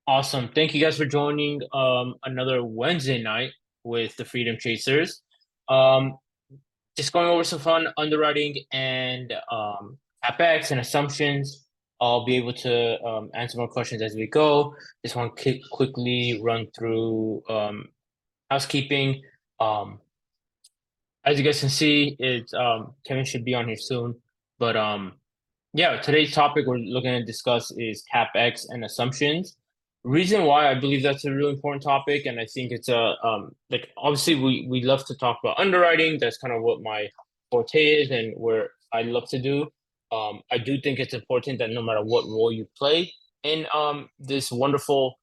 Awesome. Thank you guys for joining another Wednesday night with the Freedom Chasers. Um, just going over some fun underwriting and CapEx and assumptions. I'll be able to answer more questions as we go. Just want to quickly run through housekeeping. Um, as you guys can see, it's Kevin should be on here soon. But yeah, today's topic we're looking to discuss is CapEx and assumptions. Reason why I believe that's a really important topic, and I think it's a like obviously we love to talk about underwriting. That's kind of what my forte is and where I love to do. I do think it's important that no matter what role you play in this wonderful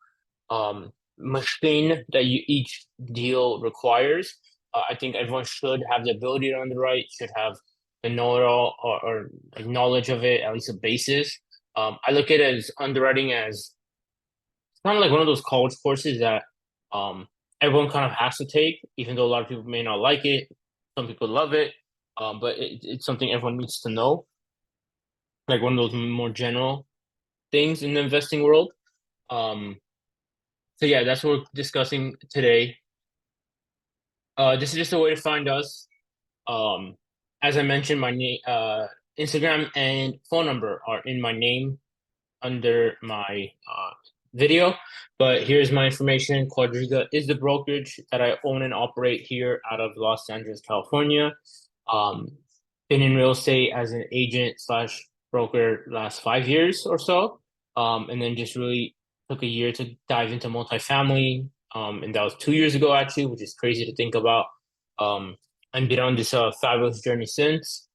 machine that each deal requires, I think everyone should have the ability to underwrite, should have the know-it-all or like knowledge of it, at least a basis. I look at it as underwriting as kind of like one of those college courses that um, everyone kind of has to take, even though a lot of people may not like it. Some people love it, but it's something everyone needs to know, like one of those more general things in the investing world. Um, so yeah, that's what we're discussing today. This is just a way to find us. Um, as I mentioned, my name, Instagram and phone number are in my name under my video. But here's my information. Quadriga is the brokerage that I own and operate here out of Los Angeles, California. Um, been in real estate as an agent slash broker last 5 years or so. And then just really took a year to dive into multifamily. And that was 2 years ago, actually, which is crazy to think about. Um, and been on this fabulous journey since.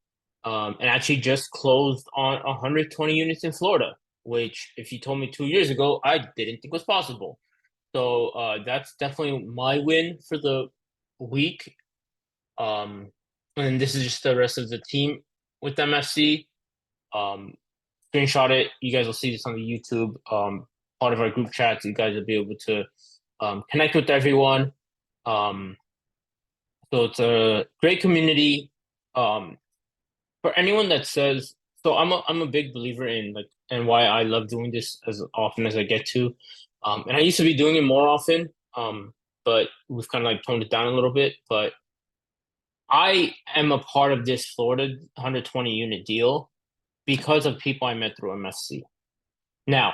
And actually just closed on 120 units in Florida, which if you told me 2 years ago, I didn't think was possible. So that's definitely my win for the week. Um, and this is just the rest of the team with MFC. Um, Screenshot it. You guys will see this on the YouTube. Part of our group chats. You guys will be able to connect with everyone. Um, so it's a great community. Um, for anyone that says so, I'm a big believer in like and why I love doing this as often as I get to. And I used to be doing it more often. But we've kind of like toned it down a little bit. But I am a part of this Florida 120 unit deal because of people I met through MFC. Now,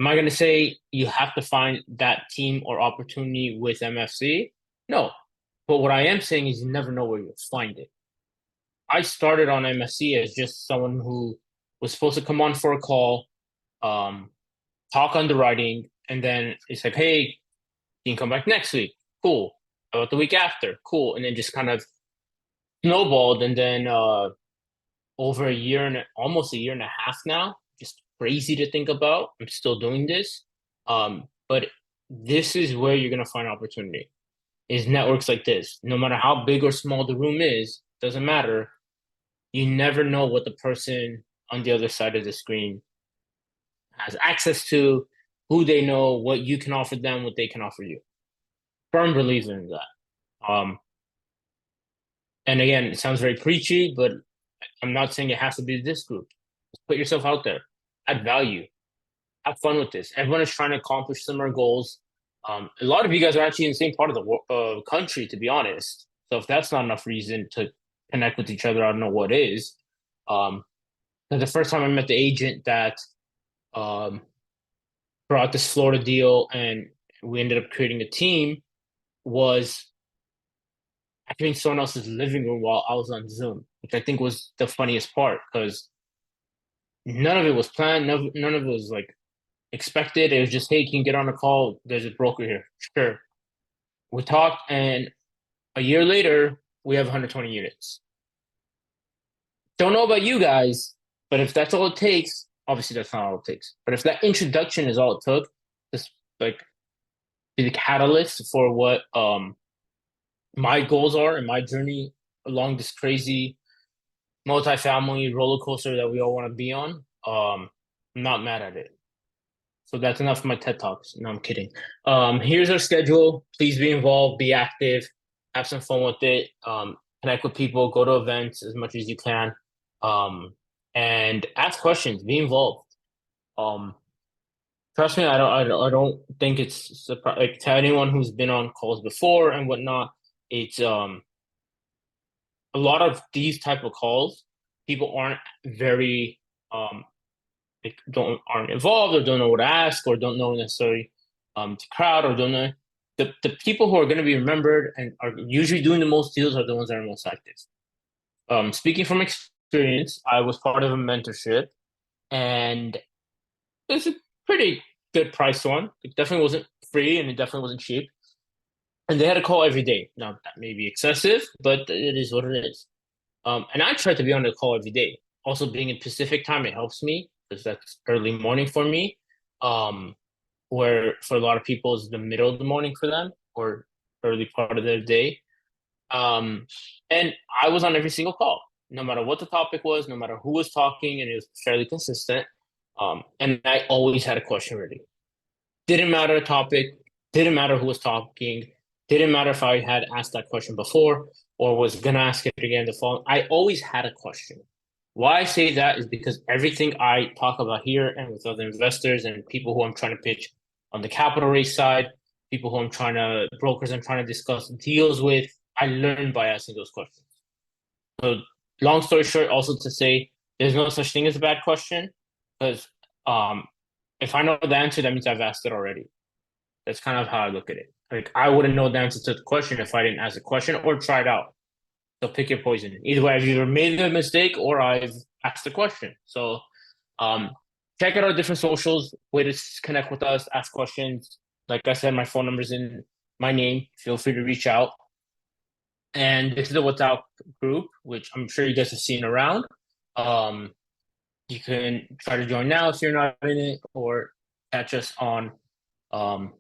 am I going to say you have to find that team or opportunity with MFC? No. But what I am saying is you never know where you'll find it. I started on MSC as just someone who was supposed to come on for a call, um, talk underwriting, and then it's like, hey, you can come back next week. Cool. How about the week after? Cool. And then just kind of snowballed. And then over a year and almost a year and a half now, just crazy to think about. I'm still doing this. But this is where you're going to find opportunity is networks like this. No matter how big or small the room is, doesn't matter. You never know what the person on the other side of the screen has access to, who they know, what you can offer them, what they can offer you. Firm believer in that. And again, it sounds very preachy, but I'm not saying it has to be this group. Just put yourself out there, add value, have fun with this. Everyone is trying to accomplish similar goals. A lot of you guys are actually in the same part of the country, to be honest. So if that's not enough reason to connect with each other, I don't know what is. Um, the first time I met the agent that um, brought this Florida deal and we ended up creating a team was actually in someone else's living room while I was on Zoom, which I think was the funniest part because none of it was planned. None of it was like expected. It was just, hey, can you get on a call? There's a broker here. Sure. We talked, and a year later, we have 120 units. Don't know about you guys, but if that's all it takes, obviously that's not all it takes. But if that introduction is all it took, just like be the catalyst for what my goals are and my journey along this crazy multifamily roller coaster that we all want to be on, I'm not mad at it. So that's enough of my TED Talks. No, I'm kidding. Here's our schedule. Please be involved, be active, have some fun with it. Connect with people, go to events as much as you can, um, and ask questions. Be involved. Um, Trust me, I don't think it's like to anyone who's been on calls before and whatnot. It's a lot of these type of calls, people aren't very like don't aren't involved or don't know what to ask or don't know necessarily the crowd or don't know the people who are going to be remembered and are usually doing the most deals are the ones that are most active. Speaking from experience, I was part of a mentorship and it's a pretty good price one. It definitely wasn't free and it definitely wasn't cheap. And they had a call every day. Now that may be excessive, but it is what it is. And I try to be on the call every day. Also, being in Pacific time, it helps me because that's early morning for me. Um, where for a lot of people is the middle of the morning for them or early part of their day. Um, and I was on every single call, no matter what the topic was, no matter who was talking, and it was fairly consistent. And I always had a question ready. Didn't matter the topic, didn't matter who was talking, didn't matter if I had asked that question before or was gonna ask it again the following. I always had a question. Why I say that is because everything I talk about here and with other investors and people who I'm trying to pitch on the capital raise side, people who I'm trying to brokers I'm trying to discuss deals with, I learned by asking those questions. So long story short, also to say there's no such thing as a bad question because um, if I know the answer, that means I've asked it already. That's kind of how I look at it. Like I wouldn't know the answer to the question if I didn't ask the question or try it out. So pick your poison. Either way, I've either made the mistake or I've asked the question. So um, check out our different socials, way to connect with us, ask questions. Like I said, my phone number's in my name. Feel free to reach out. And this is the WhatsApp group, which I'm sure you guys have seen around. Um, you can try to join now if you're not in it, or catch us on um,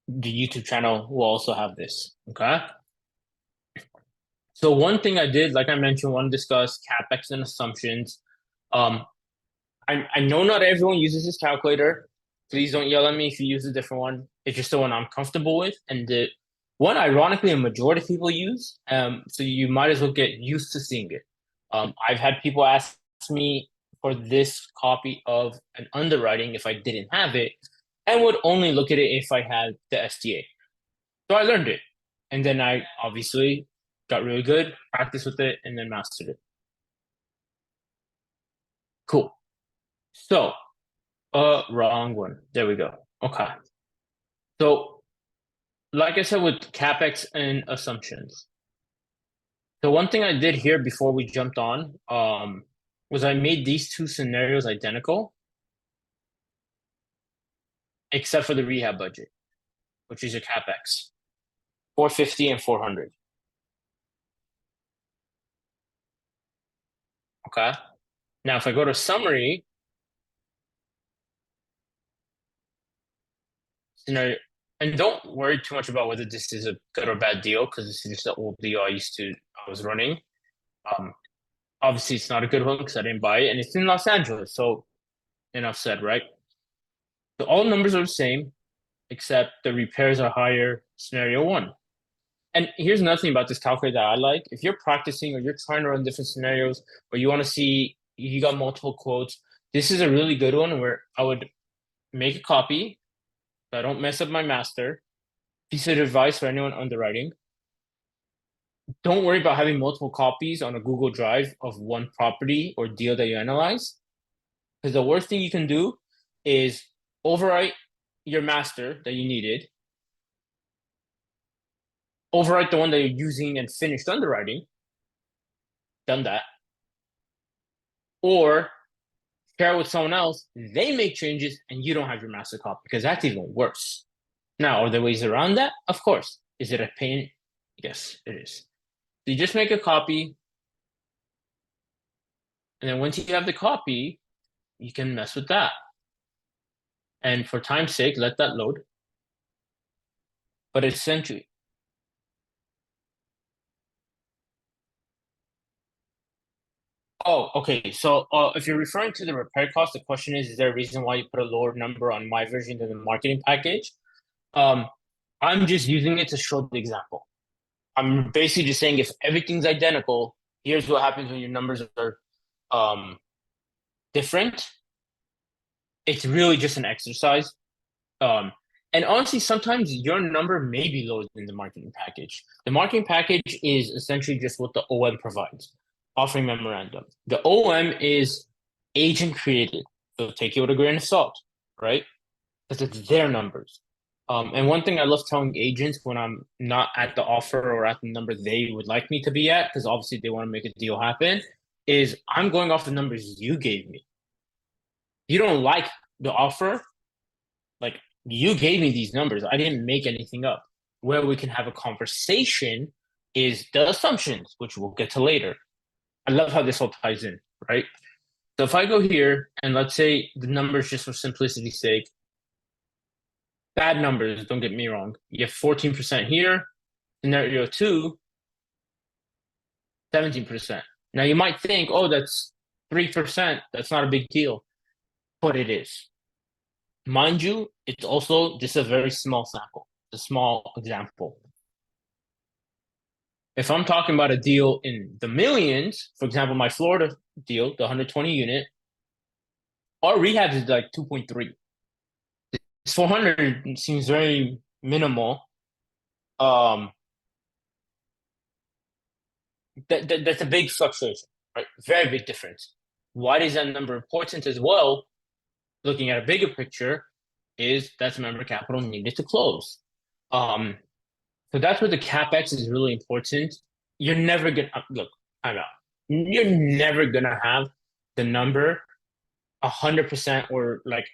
the YouTube channel. We'll also have this. Okay. So one thing I did, like I mentioned, want to discuss CapEx and assumptions. Um, I know not everyone uses this calculator. Please don't yell at me if you use a different one. It's just the one I'm comfortable with, and the one ironically a majority of people use. So you might as well get used to seeing it. I've had people ask me for this copy of an underwriting if I didn't have it, and would only look at it if I had the STA. So I learned it, and then I obviously got really good, practiced with it, and then mastered it. Cool. So, wrong one. There we go. Okay. So, like I said, with CapEx and assumptions. The one thing I did here before we jumped on, was I made these two scenarios identical, except for the rehab budget, which is your CapEx, 450 and 400. Okay. Now, if I go to summary, scenario, and don't worry too much about whether this is a good or bad deal, because this is just the old deal I was running. Um, Obviously, it's not a good one because I didn't buy it, and it's in Los Angeles. So enough said, right? So all numbers are the same, except the repairs are higher. Scenario one. And here's another thing about this calculator that I like. If you're practicing or you're trying to run different scenarios, or you want to see you got multiple quotes, this is a really good one where I would make a copy so I don't mess up my master. Piece of advice for anyone underwriting. Don't worry about having multiple copies on a Google Drive of one property or deal that you analyze. Because the worst thing you can do is overwrite your master that you needed, overwrite the one that you're using and finished underwriting, done that, or share it with someone else, they make changes and you don't have your master copy because that's even worse. Now, are there ways around that? Of course. Is it a pain? Yes, it is. So you just make a copy, and then once you have the copy, you can mess with that. And for time's sake, let that load. But essentially, oh, okay. So if you're referring to the repair cost, the question is there a reason why you put a lower number on my version than the marketing package? Um, I'm just using it to show the example. I'm basically just saying if everything's identical, here's what happens when your numbers are um, different. It's really just an exercise. Um, and honestly, sometimes your number may be lower than the marketing package. The marketing package is essentially just what the OM provides, offering memorandum. The OM is agent created, so take it with a grain of salt, right? Because it's their numbers. And one thing I love telling agents when I'm not at the offer or at the number they would like me to be at, because obviously they want to make a deal happen, is I'm going off the numbers you gave me. You don't like the offer, like you gave me these numbers. I didn't make anything up. Where we can have a conversation is the assumptions, which we'll get to later. I love how this all ties in, right? So if I go here and let's say the numbers, just for simplicity's sake, bad numbers, don't get me wrong. You have 14% here, scenario two, 17%. Now you might think, oh, that's 3%. That's not a big deal, but it is. Mind you, it's also just a very small sample, a small example. If I'm talking about a deal in the millions, for example, my Florida deal, the 120 unit, our rehab is like 2.3. It's 400 seems very minimal. Um, that's a big fluctuation, right? Very big difference. Why is that number important as well? Looking at a bigger picture, is that's member capital needed to close. Um, so that's where the CapEx is really important. You're never gonna look, I'm out. You're never gonna have the number 100% or like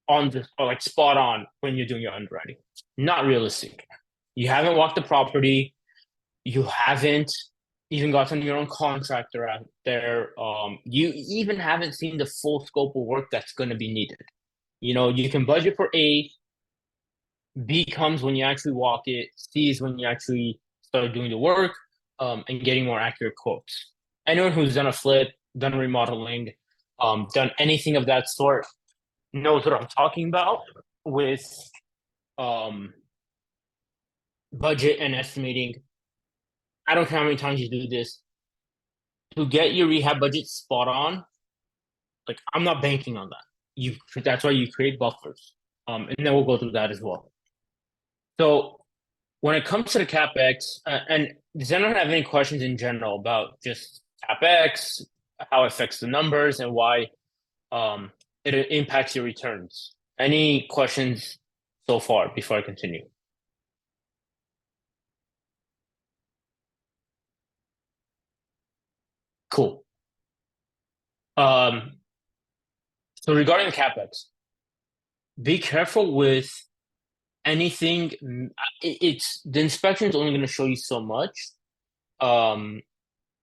on the or like spot on when you're doing your underwriting. Not realistic. You haven't walked the property. You haven't even gotten your own contractor out there. You even haven't seen the full scope of work that's going to be needed. You know, you can budget for A, B comes when you actually walk it, C is when you actually start doing the work, and getting more accurate quotes. Anyone who's done a flip, done remodeling, done anything of that sort knows what I'm talking about with um, budget and estimating. I don't care how many times you do this to get your rehab budget spot on. Like I'm not banking on that. That's why you create buffers. And then we'll go through that as well. So when it comes to the CapEx, and does anyone have any questions in general about just CapEx, how it affects the numbers, and why it impacts your returns? Any questions so far before I continue? Cool. Um, so regarding the CapEx, be careful with anything. It's the inspection is only going to show you so much, um,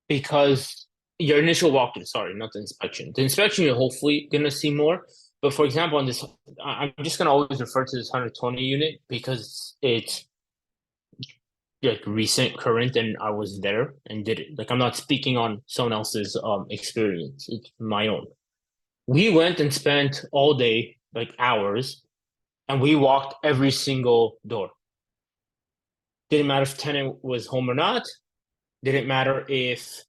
because your initial walkthrough, sorry, not the inspection. The inspection, you're hopefully going to see more. But for example, on this, I'm just going to always refer to this 120 unit because it's like recent, current, and I was there and did it. Like I'm not speaking on someone else's experience. It's my own. We went and spent all day, like hours, and we walked every single door. Didn't matter if tenant was home or not. Didn't matter if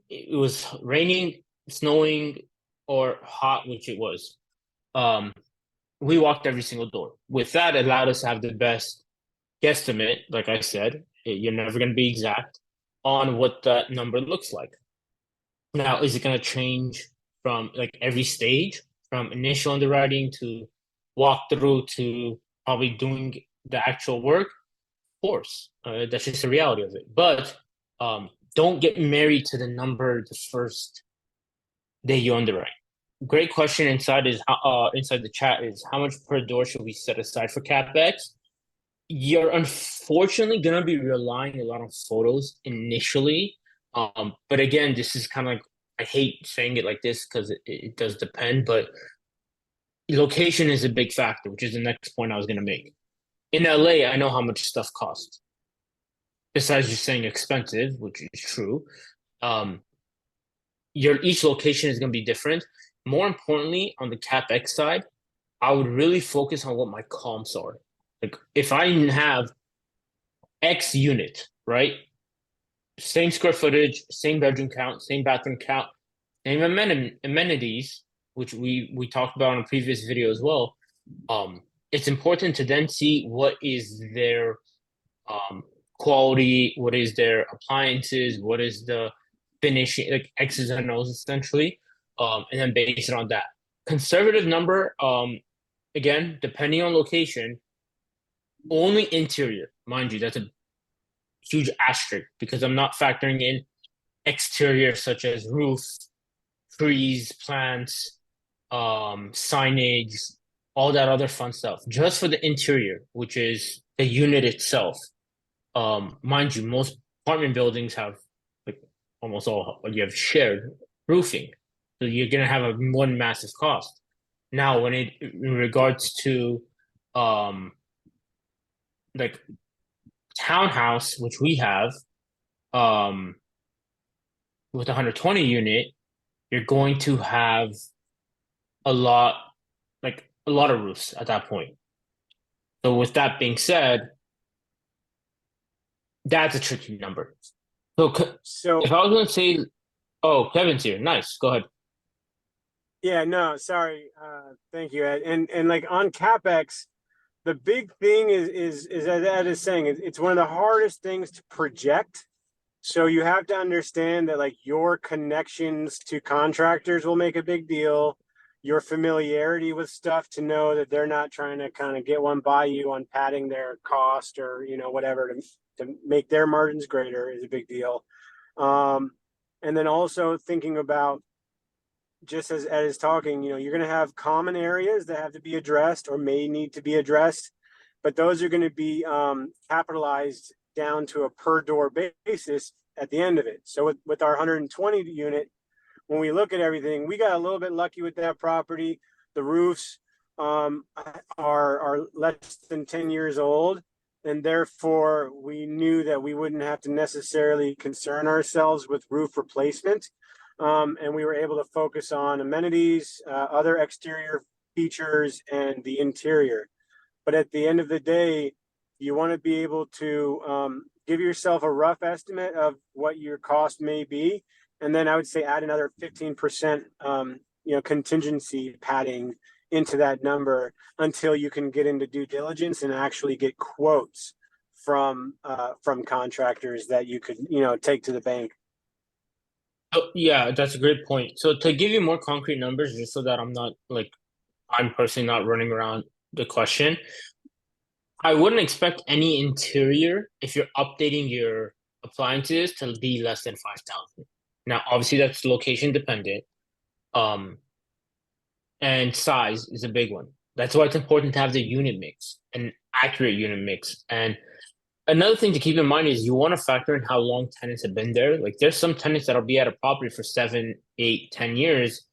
it was raining, snowing, or hot, which it was. Um, we walked every single door. With that, it allowed us to have the best guesstimate. Like I said, you're never going to be exact on what that number looks like. Now, is it going to change from like every stage, from initial underwriting to walkthrough to probably doing the actual work? Of course, that's just the reality of it. But don't get married to the number the first day you underwrite. Great question inside the chat is how much per door should we set aside for CapEx? You're unfortunately gonna be relying a lot on photos initially. But again, this is kind of like I hate saying it like this because it does depend, but location is a big factor, which is the next point I was gonna make. In LA, I know how much stuff costs. Besides just saying expensive, which is true, um, your each location is going to be different. More importantly, on the CapEx side, I would really focus on what my comps are. Like if I have X unit, right? Same square footage, same bedroom count, same bathroom count, same amenities. which we talked about in a previous video as well, it's important to then see what is their quality, what is their appliances, what is the finishing, like X's and O's essentially, and then base it on that. Conservative number, again, depending on location, only interior, mind you, that's a huge asterisk because I'm not factoring in exterior such as roof, trees, plants, signage, all that other fun stuff. Just for the interior, which is the unit itself. Mind you, most apartment buildings have like almost all you have shared roofing, so you're gonna have a one massive cost. Now, when it in regards to like townhouse, which we have, um, with 120 unit, you're going to have a lot, like a lot of roofs at that point. So with that being said, that's a tricky number. So So if I was going to say, oh, Kevin's here. Nice. Go ahead. yeah, no, sorry. Thank you, Ed. And like on CapEx, the big thing is as Ed is saying, it's one of the hardest things to project. So you have to understand that like your connections to contractors will make a big deal. Your familiarity with stuff to know that they're not trying to kind of get one by you on padding their cost or whatever to make their margins greater is a big deal. And then also thinking about just as Ed is talking, you're going to have common areas that have to be addressed or may need to be addressed, but those are going to be capitalized down to a per door basis at the end of it. So with our 120 unit, when we look at everything, we got a little bit lucky with that property. The roofs are less than 10 years old, and therefore we knew that we wouldn't have to necessarily concern ourselves with roof replacement. And we were able to focus on amenities, other exterior features, and the interior. But at the end of the day, you want to be able to give yourself a rough estimate of what your cost may be. And then I would say add another 15% contingency padding into that number until you can get into due diligence and actually get quotes from contractors that you could take to the bank. Oh, yeah, that's a great point. So to give you more concrete numbers, just so that I'm personally not running around the question, I wouldn't expect any interior if you're updating your appliances to be less than 5,000. Now, obviously, that's location dependent. Um, and size is a big one. That's why it's important to have the unit mix, an accurate unit mix. And another thing to keep in mind is you want to factor in how long tenants have been there. Like there's some tenants that'll be at a property for 7, 8, 10 years,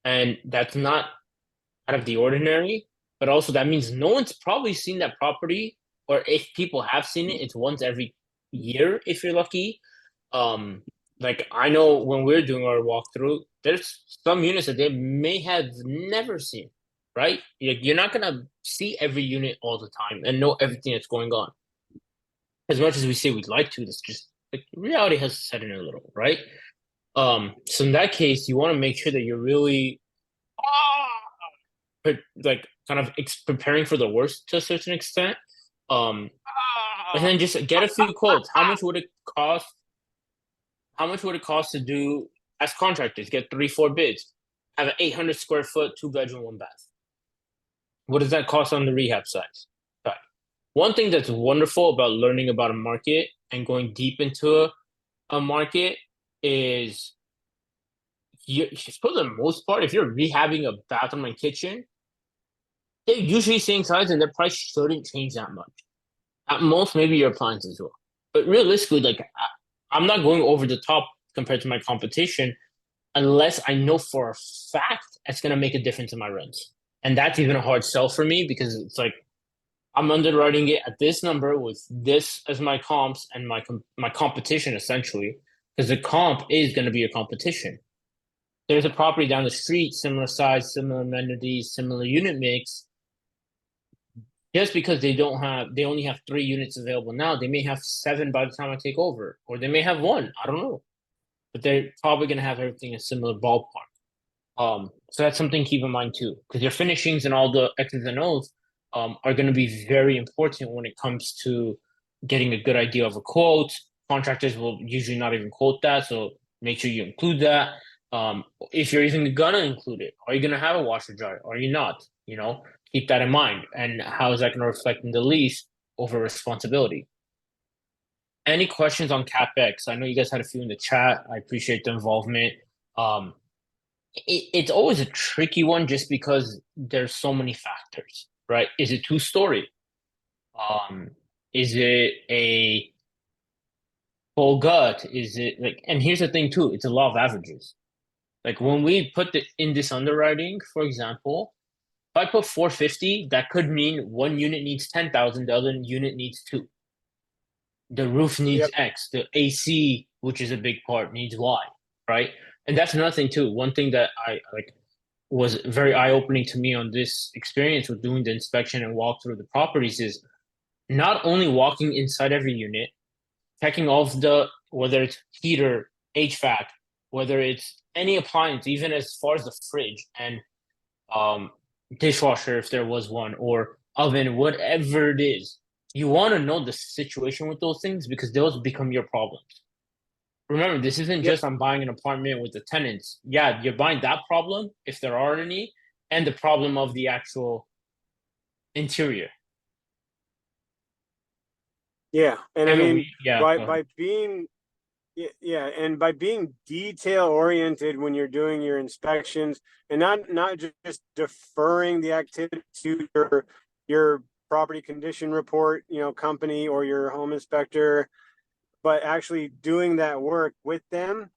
and that's not out of the ordinary. But also that means no one's probably seen that property, or if people have seen it, it's once every year if you're lucky. Um, like I know when we're doing our walkthrough, there's some units that they may have never seen, right? You're not gonna see every unit all the time and know everything that's going on. As much as we say we'd like to, it's just like reality has set in a little, right? So in that case, you want to make sure that you're really like kind of preparing for the worst to a certain extent. Um, and then just get a few quotes. How much would it cost? How much would it cost to do as contractors? Get 3, 4 bids. Have an 800 square foot, 2 bedroom, 1 bath. What does that cost on the rehab side? Right. One thing that's wonderful about learning about a market and going deep into a market is for the most part, if you're rehabbing a bathroom and kitchen, they're usually same size and their price shouldn't change that much. At most, maybe your appliances will. But realistically, like I'm not going over the top compared to my competition unless I know for a fact it's going to make a difference in my rents. And that's even a hard sell for me because it's like I'm underwriting it at this number with this as my comps and my competition essentially, because the comp is going to be your competition. There's a property down the street, similar size, similar amenities, similar unit mix. Just because they only have 3 units available now, they may have 7 by the time I take over, or they may have 1. I don't know, but they're probably going to have everything in a similar ballpark. So that's something to keep in mind too, because your finishings and all the X's and O's are going to be very important when it comes to getting a good idea of a quote. Contractors will usually not even quote that, so make sure you include that. If you're even gonna include it, are you gonna have a washer dryer? Are you not? Keep that in mind. And how is that going to reflect in the lease over responsibility? Any questions on CapEx? I know you guys had a few in the chat. I appreciate the involvement. Um, it's always a tricky one just because there's so many factors, right? Is it two-story? Um, is it a full gut? Is it like, and here's the thing too, it's a law of averages. Like when we put in this underwriting, for example, if I put 450, that could mean one unit needs 10,000, the other unit needs two. The roof needs Yep. X, the AC, which is a big part, needs Y, right? And that's another thing too. One thing that I like was very eye-opening to me on this experience with doing the inspection and walk through the properties is not only walking inside every unit, checking all of the whether it's heater, HVAC, whether it's any appliance, even as far as the fridge and um, dishwasher if there was one, or oven, whatever it is. You want to know the situation with those things because those become your problems. Remember, this isn't Yep. just I'm buying an apartment with the tenants. Yeah, you're buying that problem, if there are any, and the problem of the actual interior. Yeah. And I Evan, mean, yeah, by go ahead. by being yeah, and by being detail oriented when you're doing your inspections and not just deferring the activity to your property condition report, company or your home inspector, but actually doing that work with them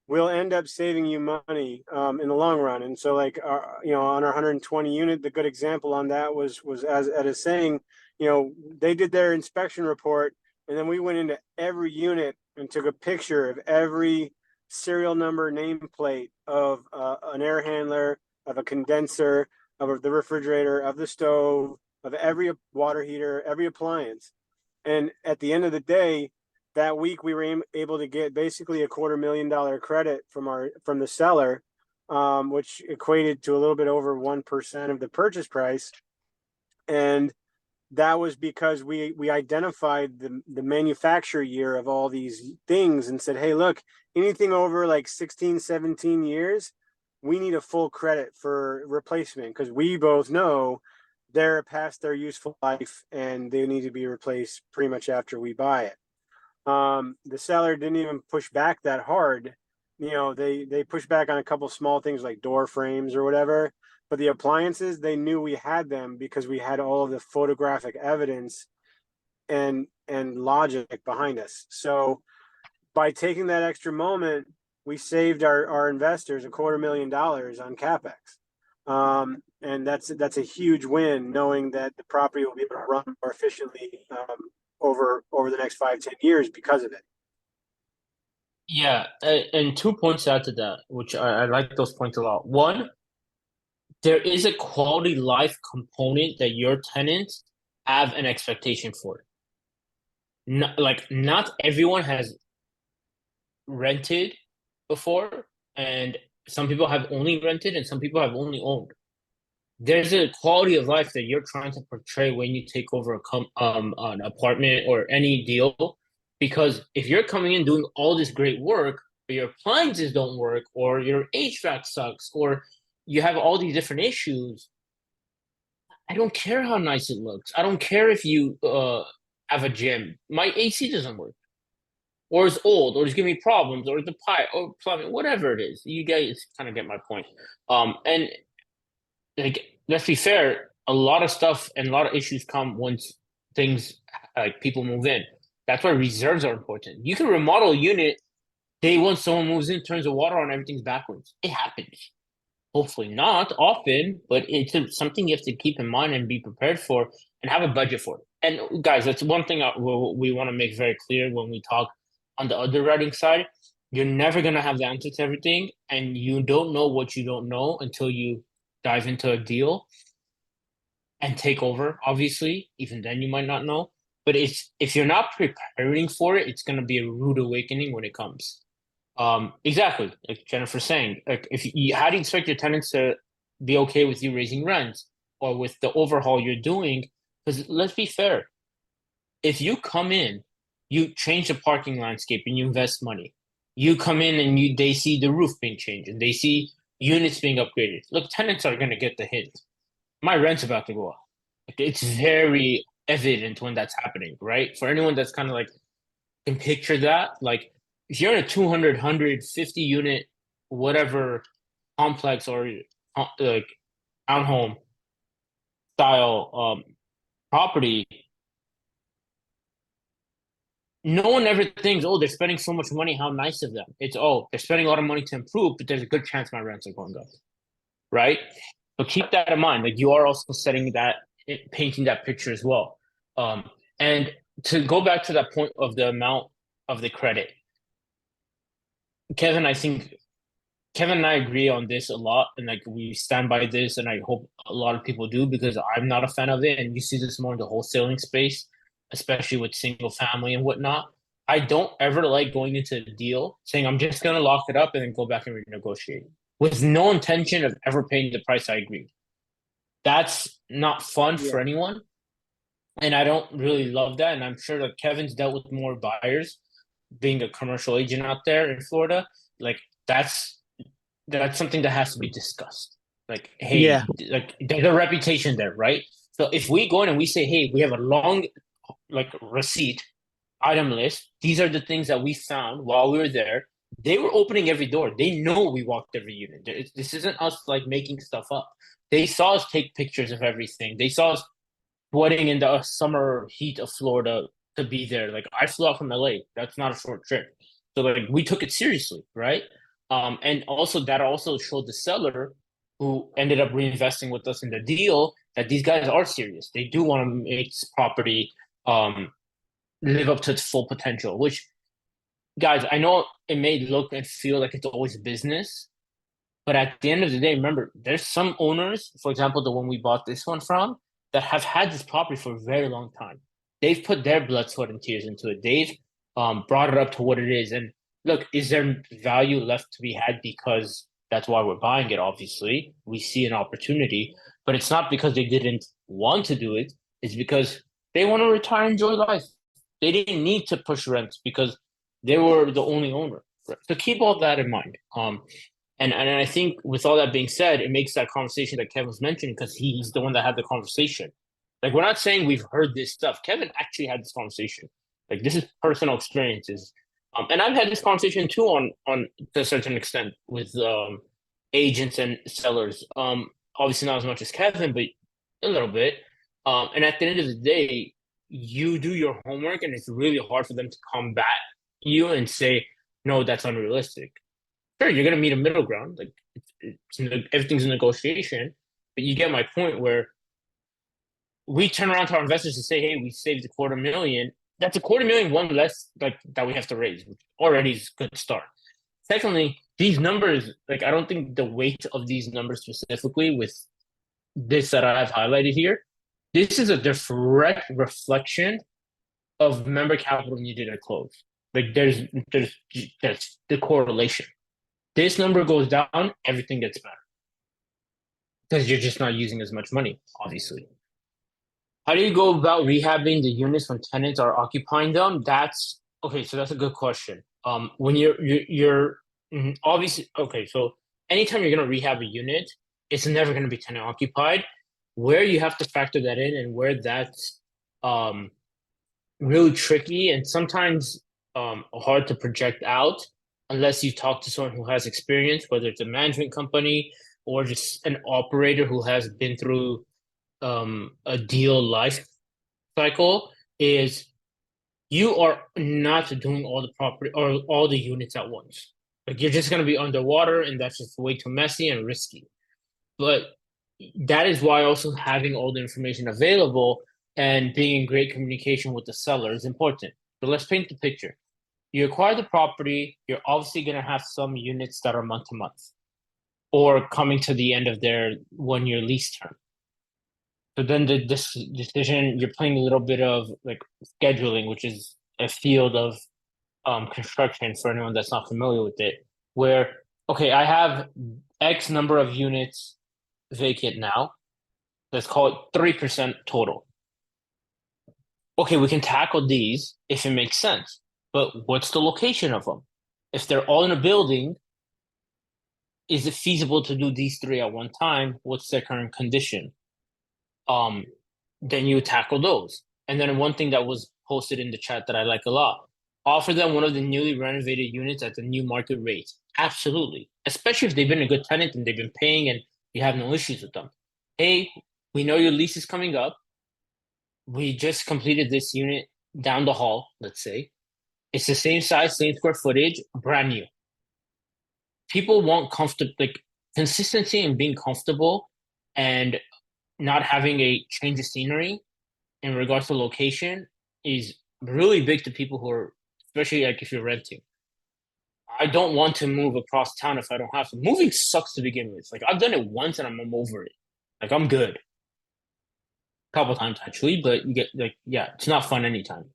will end up saving you money in the long run. And so, like, on our 120 unit, the good example on that was as Ed is saying, they did their inspection report, and then we went into every unit and took a picture of every serial number nameplate of an air handler, of a condenser, of the refrigerator, of the stove, of every water heater, every appliance. And at the end of the day, that week we were able to get basically $250,000 credit from the seller, which equated to a little bit over 1% of the purchase price. And that was because we identified the manufacture year of all these things and said, hey, look, anything over like 16, 17 years, we need a full credit for replacement because we both know they're past their useful life and they need to be replaced pretty much after we buy it. The seller didn't even push back that hard. They pushed back on a couple small things like door frames or whatever, but the appliances, they knew we had them because we had all of the photographic evidence and logic behind us. So by taking that extra moment, we saved our investors $250,000 on CapEx. And that's a huge win, knowing that the property will be able to run more efficiently over the next 5-10 years because of it. Yeah, and 2 points to add to that, which I like those points a lot. One, there is a quality life component that your tenants have an expectation for. Not everyone has rented before, and some people have only rented, and some people have only owned. There's a quality of life that you're trying to portray when you take over an apartment or any deal, because if you're coming in doing all this great work, but your appliances don't work, or your HVAC sucks, or you have all these different issues, I don't care how nice it looks. I don't care if you have a gym. My AC doesn't work, or it's old, or it's giving me problems, or the pipe, or plumbing, whatever it is. You guys kind of get my point. And like, let's be fair, a lot of stuff and a lot of issues come once things like people move in. That's why reserves are important. You can remodel a unit day one, someone moves in, turns the water on, everything's backwards. It happens. Hopefully not often, but it's something you have to keep in mind and be prepared for and have a budget for it. And guys, that's one thing we want to make very clear when we talk on the underwriting side. You're never going to have the answer to everything, and you don't know what you don't know until you dive into a deal and take over. Obviously, even then you might not know. But if you're not preparing for it, it's going to be a rude awakening when it comes. Exactly, like Jennifer's saying. Like, how do you expect your tenants to be okay with you raising rents or with the overhaul you're doing? Because let's be fair, if you come in, you change the parking landscape and you invest money. You come in and they see the roof being changed and they see units being upgraded. Look, tenants are gonna get the hint. My rent's about to go up. Like, it's very evident when that's happening, right? For anyone that's kind of like can picture that, like if you're in a 200, unit, whatever complex or like townhome style property, no one ever thinks, oh, they're spending so much money. How nice of them. It's, oh, they're spending a lot of money to improve, but there's a good chance my rents are going up, right? So keep that in mind. Like you are also setting that, painting that picture as well. And to go back to that point of the amount of the credit, Kevin, I think Kevin and I agree on this a lot, and like we stand by this, and I hope a lot of people do because I'm not a fan of it, and you see this more in the wholesaling space, especially with single family and whatnot. I don't ever like going into a deal saying I'm just gonna lock it up and then go back and renegotiate with no intention of ever paying the price I agreed. That's not fun for Yeah. anyone, and I don't really love that. And I'm sure that Kevin's dealt with more buyers, being a commercial agent out there in Florida. Like that's something that has to be discussed. Like, Yeah. hey, like there's a reputation there, right? So if we go in and we say, hey, we have a long like receipt item list, these are the things that we found while we were there. They were opening every door. They know we walked every unit. This isn't us like making stuff up. They saw us take pictures of everything. They saw us sweating in the summer heat of Florida to be there. Like I flew out from LA. That's not a short trip. So like we took it seriously, right? And also that also showed the seller who ended up reinvesting with us in the deal that these guys are serious. They do want to make this property live up to its full potential. Which, guys, I know it may look and feel like it's always business, but at the end of the day, remember, there's some owners, for example, the one we bought this one from, that have had this property for a very long time. They've put their blood, sweat, and tears into it. They've brought it up to what it is. And look, is there value left to be had because that's why we're buying it? Obviously, we see an opportunity, but it's not because they didn't want to do it. It's because they want to retire and enjoy life. They didn't need to push rents because they were the only owner. Right? So keep all that in mind. And I think with all that being said, it makes that conversation that Kevin was mentioning because he's the one that had the conversation. Like we're not saying we've heard this stuff. Kevin actually had this conversation. Like this is personal experiences. And I've had this conversation too on to a certain extent with agents and sellers. Obviously not as much as Kevin, but a little bit. And at the end of the day, you do your homework, and it's really hard for them to combat you and say, "No, that's unrealistic." Sure, you're gonna meet a middle ground. Like everything's a negotiation, but you get my point where we turn around to our investors and say, "Hey, we saved a quarter million." That's a quarter million one less like that we have to raise, which already is a good start. Secondly, these numbers, like I don't think the weight of these numbers specifically with this that I've highlighted here, this is a direct reflection of member capital needed at close. Like there's the correlation. This number goes down, everything gets better because you're just not using as much money, obviously. How do you go about rehabbing the units when tenants are occupying them? That's okay. So that's a good question. When you're obviously okay. So anytime you're gonna rehab a unit, it's never gonna be tenant occupied. Where you have to factor that in, and where that's um really tricky and sometimes hard to project out unless you talk to someone who has experience, whether it's a management company or just an operator who has been through a deal life cycle, is you are not doing all the property or all the units at once. Like you're just going to be underwater, and that's just way too messy and risky. But that is why also having all the information available and being in great communication with the seller is important. So let's paint the picture. You acquire the property, you're obviously going to have some units that are month to month or coming to the end of their 1 year lease term. So then this decision, you're playing a little bit of like scheduling, which is a field of construction for anyone that's not familiar with it, where okay, I have X number of units vacant now. Let's call it 3% total. Okay, we can tackle these if it makes sense. But what's the location of them? If they're all in a building, is it feasible to do these three at one time? What's their current condition? Um, then you tackle those. And then one thing that was posted in the chat that I like a lot, offer them one of the newly renovated units at the new market rate. Absolutely. Especially if they've been a good tenant and they've been paying and you have no issues with them. Hey, we know your lease is coming up. We just completed this unit down the hall, let's say. It's the same size, same square footage, brand new. People want comfortable, like consistency and being comfortable and not having a change of scenery in regards to location is really big to people who are, especially like if you're renting. I don't want to move across town if I don't have to. Moving sucks to begin with. Like I've done it once and I'm over it. Like I'm good. A couple times actually, but you get like yeah, it's not fun anytime.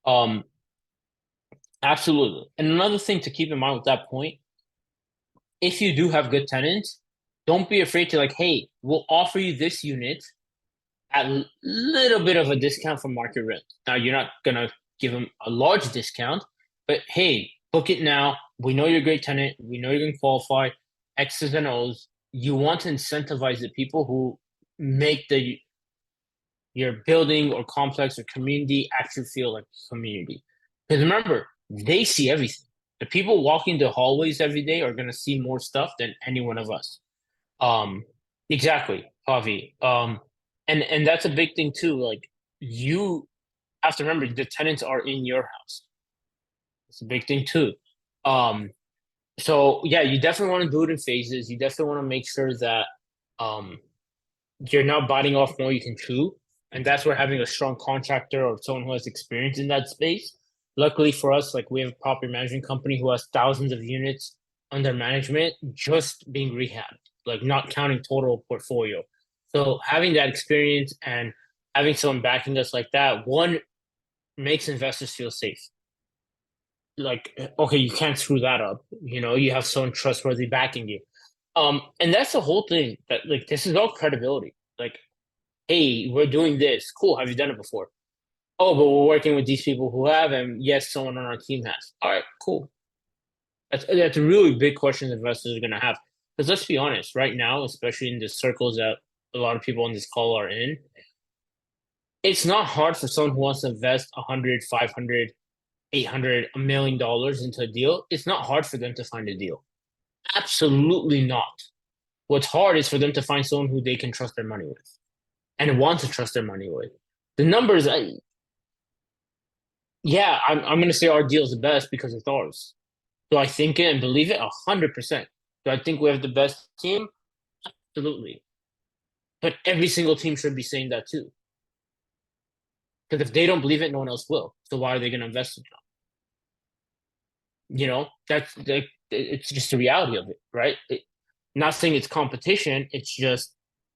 Um, absolutely. And another thing to keep in mind with that point, if you do have good tenants, don't be afraid to like, hey, we'll offer you this unit at a little bit of a discount from market rent. Now you're not gonna give them a large discount, but hey, book it now. We know you're a great tenant. We know you're gonna qualify X's and O's. You want to incentivize the people who make the your building or complex or community actually feel like a community. Because remember, they see everything. The people walking the hallways every day are gonna see more stuff than any one of us. Um, exactly, Javi. And that's a big thing too. Like you have to remember the tenants are in your house. It's a big thing too. Um, so yeah, you definitely want to do it in phases. You definitely want to make sure that um you're not biting off more you can chew. And that's where having a strong contractor or someone who has experience in that space. Luckily for us, like we have a property management company who has thousands of units under management just being rehabbed, like not counting total portfolio. So having that experience and having someone backing us like that, one makes investors feel safe. Like, okay, you can't screw that up. You know, you have someone trustworthy backing you. And that's the whole thing that like this is all credibility. Like hey, we're doing this. Cool. Have you done it before? Oh, but we're working with these people who have, and yes, someone on our team has. All right, cool. That's a really big question investors are going to have. Because let's be honest, right now, especially in the circles that a lot of people on this call are in, it's not hard for someone who wants to invest 100, 500, 800, $1 million into a deal. It's not hard for them to find a deal. Absolutely not. What's hard is for them to find someone who they can trust their money with and want to trust their money with. The numbers, yeah, I'm gonna say our deal is the best because it's ours. Do I think it and believe it? 100%. Do I think we have the best team? Absolutely. But every single team should be saying that too. Because if they don't believe it, no one else will. So why are they gonna invest in them? You know, it's just the reality of it, right? Not saying it's competition. It's just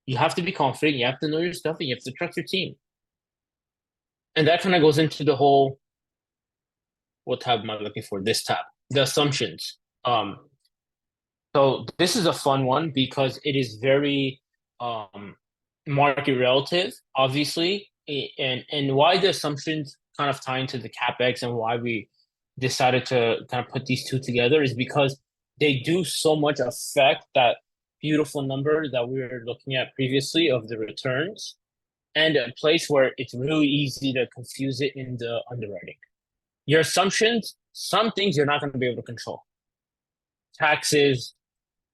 you have to be confident. You have to know your stuff, and you have to trust your team. And that kind of goes into the whole what tab am I looking for? This tab, the assumptions. So this is a fun one because it is very market relative, obviously, and why the assumptions kind of tie into the capex and why we decided to kind of put these two together is because they do so much affect that beautiful number that we were looking at previously of the returns and a place where it's really easy to confuse it in the underwriting. Your assumptions, some things you're not going to be able to control. Taxes,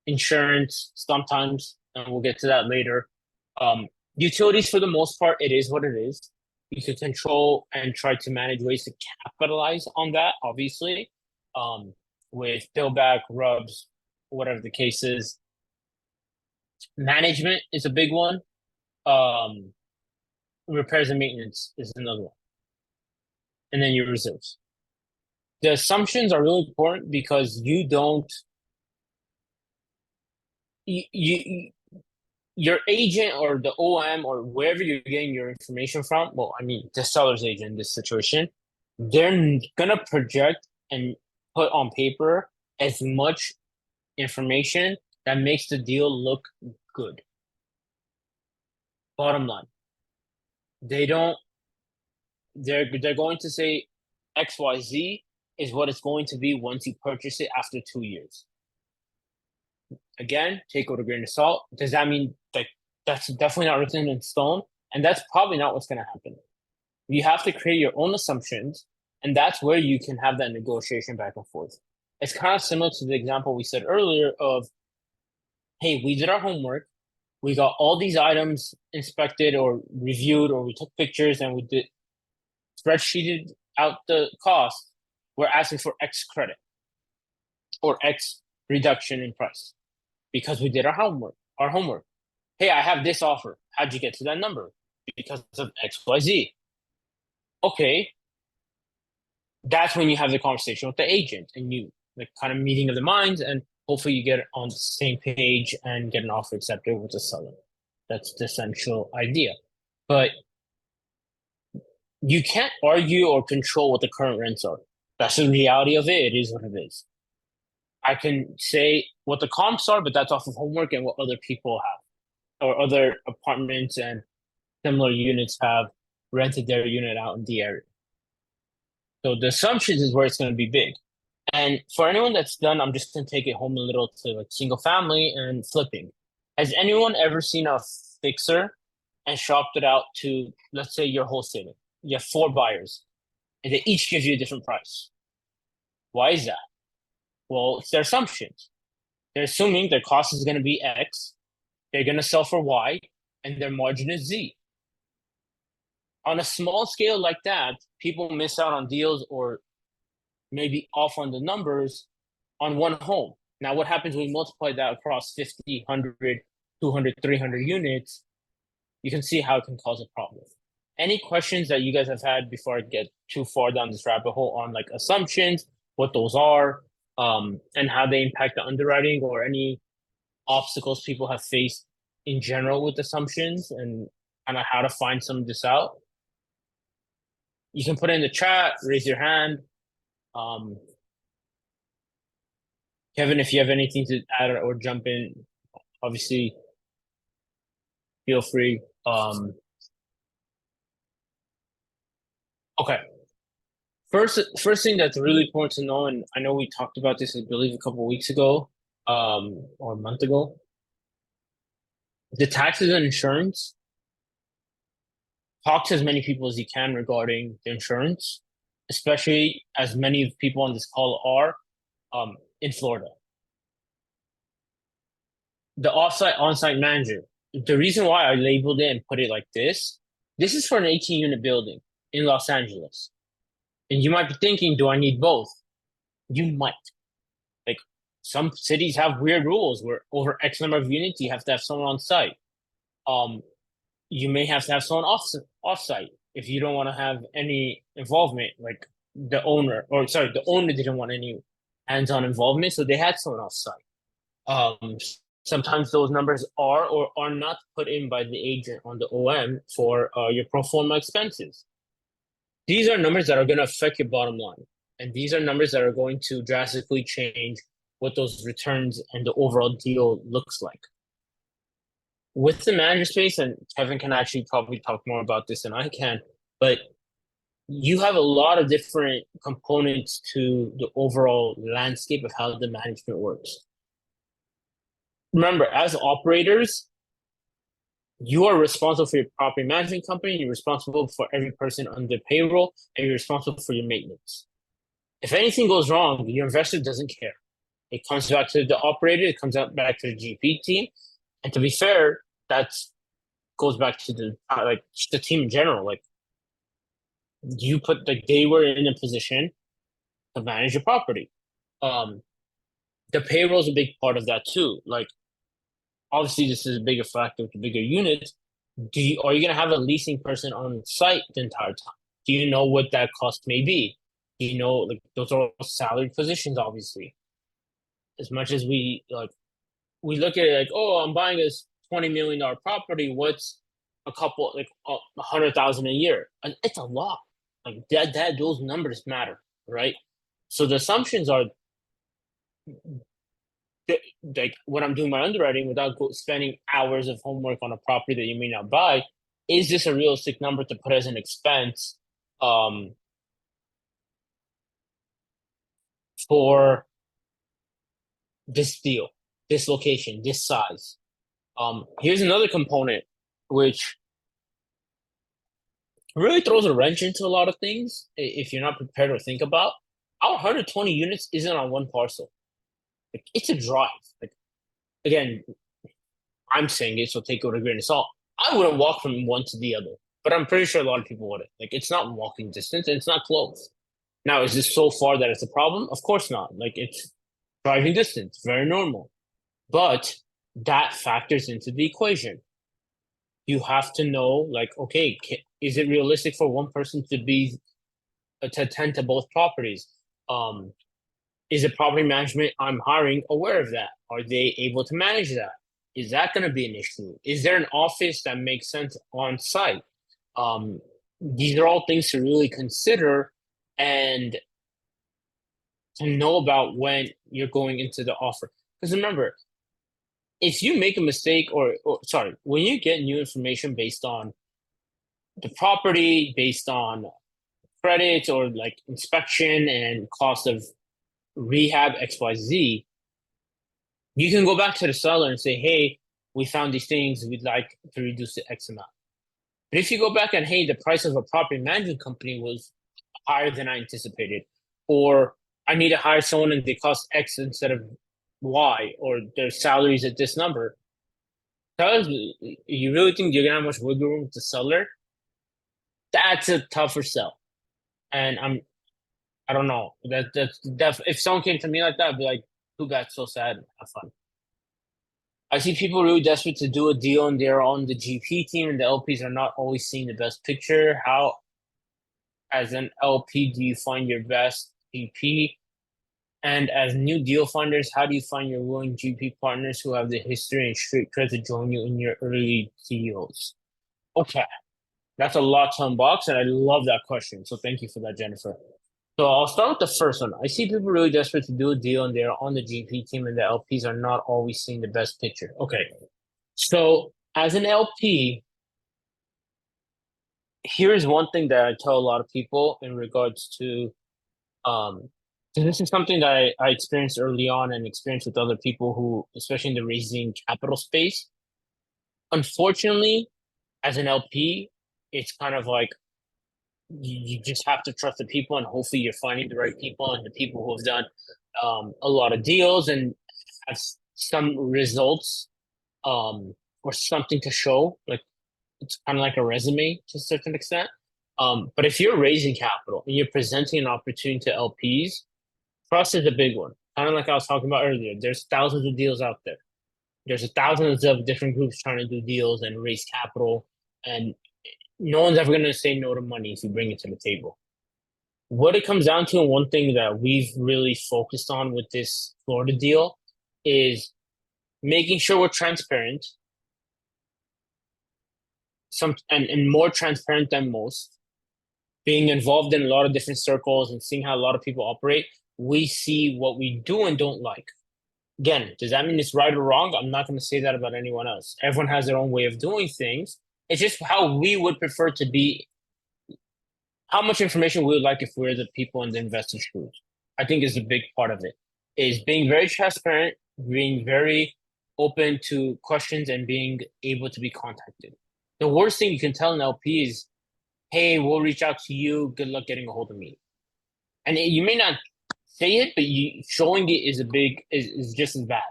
insurance, sometimes, and we'll get to that later. Utilities, for the most part, it is what it is. You can control and try to manage ways to capitalize on that, obviously, with bill back, rubs, whatever the case is. Management is a big one. Repairs and maintenance is another one. And then your reserves. The assumptions are really important because you don't you your agent or the OM or wherever you're getting your information from, well, I mean the seller's agent in this situation, they're gonna project and put on paper as much information that makes the deal look good. Bottom line, they don't. They're going to say XYZ is what it's going to be once you purchase it after 2 years. Again, take it with a grain of salt. Does that mean that that's definitely not written in stone? And that's probably not what's going to happen. You have to create your own assumptions, and that's where you can have that negotiation back and forth. It's kind of similar to the example we said earlier of, hey, we did our homework, we got all these items inspected or reviewed, or we took pictures and we did spreadsheeted out the cost. We're asking for X credit or X reduction in price because we did our homework. Hey, I have this offer. How'd you get to that number? Because of XYZ. Okay. That's when you have the conversation with the agent and you like kind of meeting of the minds, and hopefully you get on the same page and get an offer accepted with the seller. That's the essential idea. But you can't argue or control what the current rents are. That's the reality of it. It is what it is. I can say what the comps are, but that's off of homework and what other people have, or other apartments and similar units have rented their unit out in the area. So the assumptions is where it's going to be big. And for anyone that's done, I'm just going to take it home a little to like single family and flipping. Has anyone ever seen a fixer and shopped it out to, let's say you're wholesaling? You have 4 buyers and they each give you a different price. Why is that? Well, it's their assumptions. They're assuming their cost is going to be X, they're going to sell for Y, and their margin is Z. On a small scale like that, people miss out on deals or maybe off on the numbers on one home. Now, what happens when you multiply that across 50, 100, 200, 300 units? You can see how it can cause a problem. Any questions that you guys have had before I get too far down this rabbit hole on like assumptions, what those are, and how they impact the underwriting, or any obstacles people have faced in general with assumptions and kind of how to find some of this out? You can put it in the chat, raise your hand. Kevin, if you have anything to add or jump in, obviously feel free. Okay. First thing that's really important to know, and I know we talked about this, I believe, a couple of weeks ago, or a month ago. The taxes and insurance. Talk to as many people as you can regarding the insurance, especially as many people on this call are in Florida. The on-site manager. The reason why I labeled it and put it like this is for an 18-unit building in Los Angeles. And you might be thinking, do I need both? You might. Like, some cities have weird rules where over X number of units, you have to have someone on site. You may have to have someone off-site if you don't want to have any involvement, like the owner didn't want any hands-on involvement, so they had someone off-site. Sometimes those numbers are or are not put in by the agent on the OM for your pro forma expenses. These are numbers that are going to affect your bottom line. And these are numbers that are going to drastically change what those returns and the overall deal looks like. With the manager space, and Kevin can actually probably talk more about this than I can, but you have a lot of different components to the overall landscape of how the management works. Remember, as operators, you are responsible for your property management company, you're responsible for every person under payroll, and you're responsible for your maintenance. If anything goes wrong, your investor doesn't care. It comes back to the operator, it comes back to the GP team. And to be fair, that goes back to the team in general. Like, they were in a position to manage your property. The payroll is a big part of that too. Like, obviously, this is a bigger factor with the bigger units. Are you going to have a leasing person on site the entire time? Do you know what that cost may be? Do you know, like, those are all salaried positions, obviously. As much as we look at it like, oh, I'm buying this $20 million property. What's a couple, like, 100,000 a year? And it's a lot. Like that, those numbers matter, right? So the assumptions are like when I'm doing my underwriting without spending hours of homework on a property that you may not buy, is this a realistic number to put as an expense um, for this deal, this location, this size? Here's another component which really throws a wrench into a lot of things if you're not prepared to think about. Our 120 units isn't on one parcel. Like, it's a drive. Like, again, I'm saying it, so take it with a grain of salt. I wouldn't walk from one to the other, but I'm pretty sure a lot of people wouldn't. Like, it's not walking distance and it's not close. Now, is this so far that it's a problem? Of course not. Like, it's driving distance, very normal. But that factors into the equation. You have to know, like, okay, is it realistic for one person to attend to both properties? Um, is the property management I'm hiring aware of that? Are they able to manage that? Is that going to be an issue? Is there an office that makes sense on site? Um, these are all things to really consider and to know about when you're going into the offer. Because remember, if you make a mistake or sorry, when you get new information based on the property, based on credits or like inspection and cost of rehab XYZ, you can go back to the seller and say, hey, we found these things, we'd like to reduce the X amount. But if you go back and, hey, the price of a property management company was higher than I anticipated, or I need to hire someone and they cost X instead of Y, or their salaries at this number, tell you really think you're gonna have much wiggle room with the seller? That's a tougher sell. And I don't know. That's if someone came to me like that, I'd be like, too bad, so sad, have fun. I see people really desperate to do a deal and they're on the GP team and the LPs are not always seeing the best picture. How, as an LP, do you find your best GP? And as new deal funders, how do you find your willing GP partners who have the history and street cred to join you in your early deals? Okay, that's a lot to unbox, and I love that question. So thank you for that, Jennifer. So I'll start with the first one. I see people really desperate to do a deal and they're on the GP team and the LPs are not always seeing the best picture. Okay. So as an LP, here's one thing that I tell a lot of people in regards to so this is something that I experienced early on and experienced with other people who, especially in the raising capital space. Unfortunately, as an LP, it's kind of like you just have to trust the people and hopefully you're finding the right people and the people who have done a lot of deals and have some results or something to show. Like it's kind of like a resume to a certain extent. But if you're raising capital and you're presenting an opportunity to LPs, trust is a big one. Kind of like I was talking about earlier. There's thousands of deals out there. There's thousands of different groups trying to do deals and raise capital, and no one's ever going to say no to money if you bring it to the table. What it comes down to, and one thing that we've really focused on with this Florida deal, is making sure we're transparent, and more transparent than most, being involved in a lot of different circles and seeing how a lot of people operate. We see what we do and don't like. Again, does that mean it's right or wrong? I'm not going to say that about anyone else. Everyone has their own way of doing things. It's just how we would prefer to be, how much information we would like if we're the people in the investor shoes. I think is a big part of it, is being very transparent, being very open to questions and being able to be contacted. The worst thing you can tell an LP is, hey, we'll reach out to you. Good luck getting a hold of me. And you may not say it, but showing it is just as bad,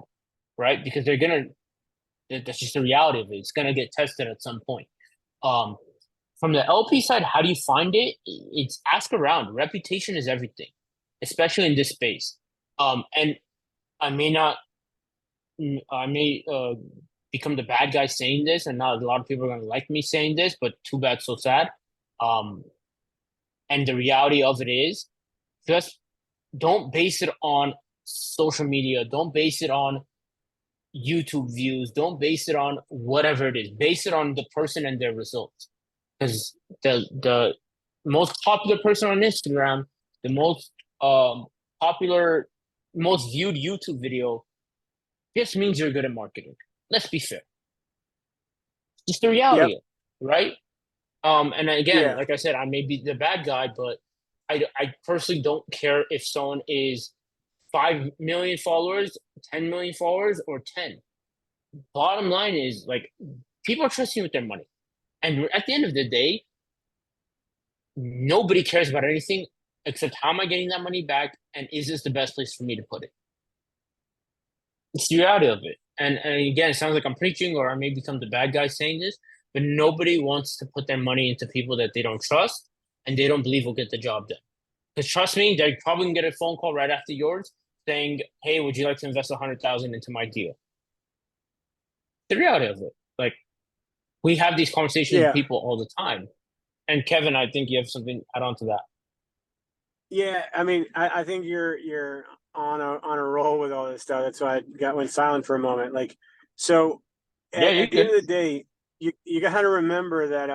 right? Because that's just the reality of it. It's gonna get tested at some point. From the LP side, how do you find it? It's ask around. Reputation is everything, especially in this space. And I may become the bad guy saying this, and not a lot of people are gonna like me saying this, but too bad, so sad. And the reality of it is, just don't base it on social media. Don't base it on YouTube views. Don't base it on whatever it is. Base it on the person and their results. Because the most popular person on Instagram, the most popular, most viewed YouTube video just means you're good at marketing. Let's be fair. Just the Yep. reality, right? And again, Yeah. like I said, I may be the bad guy, but I personally don't care if someone is 5 million followers, 10 million followers, or 10. Bottom line is like people are trusting with their money. And at the end of the day, nobody cares about anything except how am I getting that money back and is this the best place for me to put it? It's the reality of it. And again, it sounds like I'm preaching or I may become the bad guy saying this, but nobody wants to put their money into people that they don't trust and they don't believe will get the job done. Because trust me, they're probably gonna get a phone call right after yours saying, "Hey, would you like to invest 100,000 into my deal?" The reality of it, like we have these conversations with Yeah. people all the time. And Kevin, I think you have something to add on to that. Yeah. I mean, I think you're on a roll with all this stuff. That's why I went silent for a moment. Like, so Yeah, you're at the end good. of the day, you got to remember that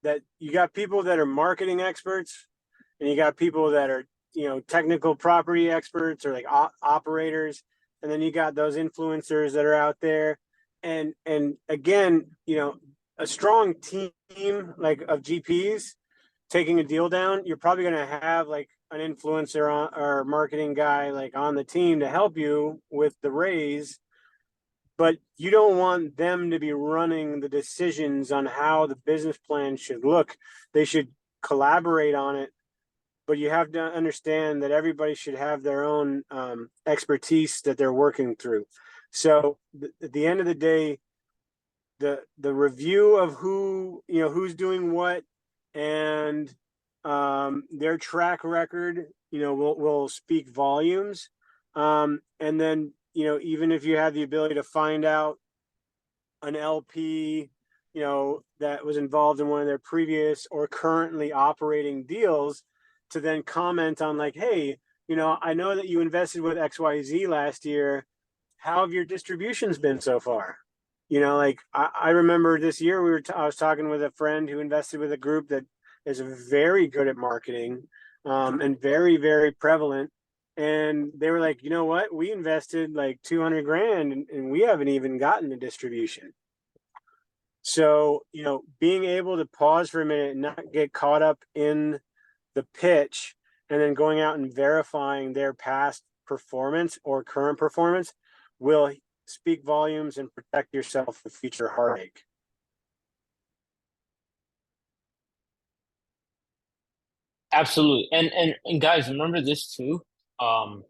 that you got people that are marketing experts, and you got people that are technical property experts or like operators, and then you got those influencers that are out there, and again, a strong team like of GPs taking a deal down, you're probably going to have like an influencer or marketing guy like on the team to help you with the raise, but you don't want them to be running the decisions on how the business plan should look. They should collaborate on it, but you have to understand that everybody should have their own expertise that they're working through. So at the end of the day, the review of who's doing what and their track record will speak volumes, and then even if you have the ability to find out an LP that was involved in one of their previous or currently operating deals to then comment on like, hey, I know that you invested with XYZ last year. How have your distributions been so far? Like I remember this year I was talking with a friend who invested with a group that is very good at marketing, and very, very prevalent. And they were like, you know what? We invested like 200 grand and we haven't even gotten a distribution. So, being able to pause for a minute and not get caught up in the pitch and then going out and verifying their past performance or current performance will speak volumes and protect yourself from future heartache. Absolutely. And guys, remember this too. Um,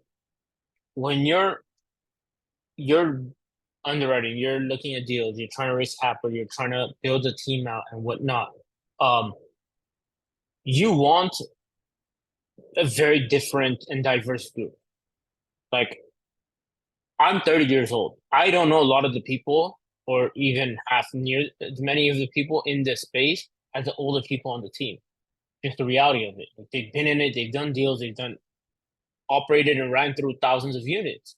when you're underwriting, you're looking at deals, you're trying to raise capital, you're trying to build a team out and whatnot. Um, you want a very different and diverse group. Like I'm 30 years old. I don't know a lot of the people or even half near as many of the people in this space as the older people on the team. Just the reality of it. Like, they've been in it, they've done deals, they've done operated and ran through thousands of units.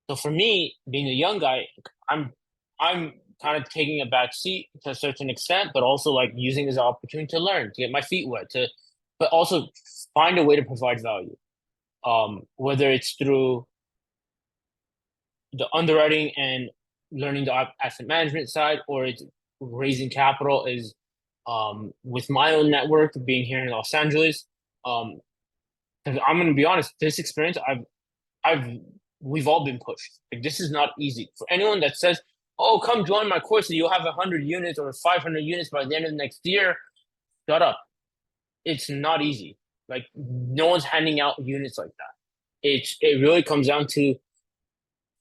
So for me, being a young guy, I'm kind of taking a back seat to a certain extent, but also like using this opportunity to learn, to get my feet wet, but also find a way to provide value. Whether it's through the underwriting and learning the asset management side, or it's raising capital is with my own network being here in Los Angeles. Um, 'Cause I'm gonna be honest, this experience I've we've all been pushed. Like this is not easy. For anyone that says, "Oh, come join my course and you'll have 100 units or 500 units by the end of next year," shut up. It's not easy. Like no one's handing out units like that. It really comes down to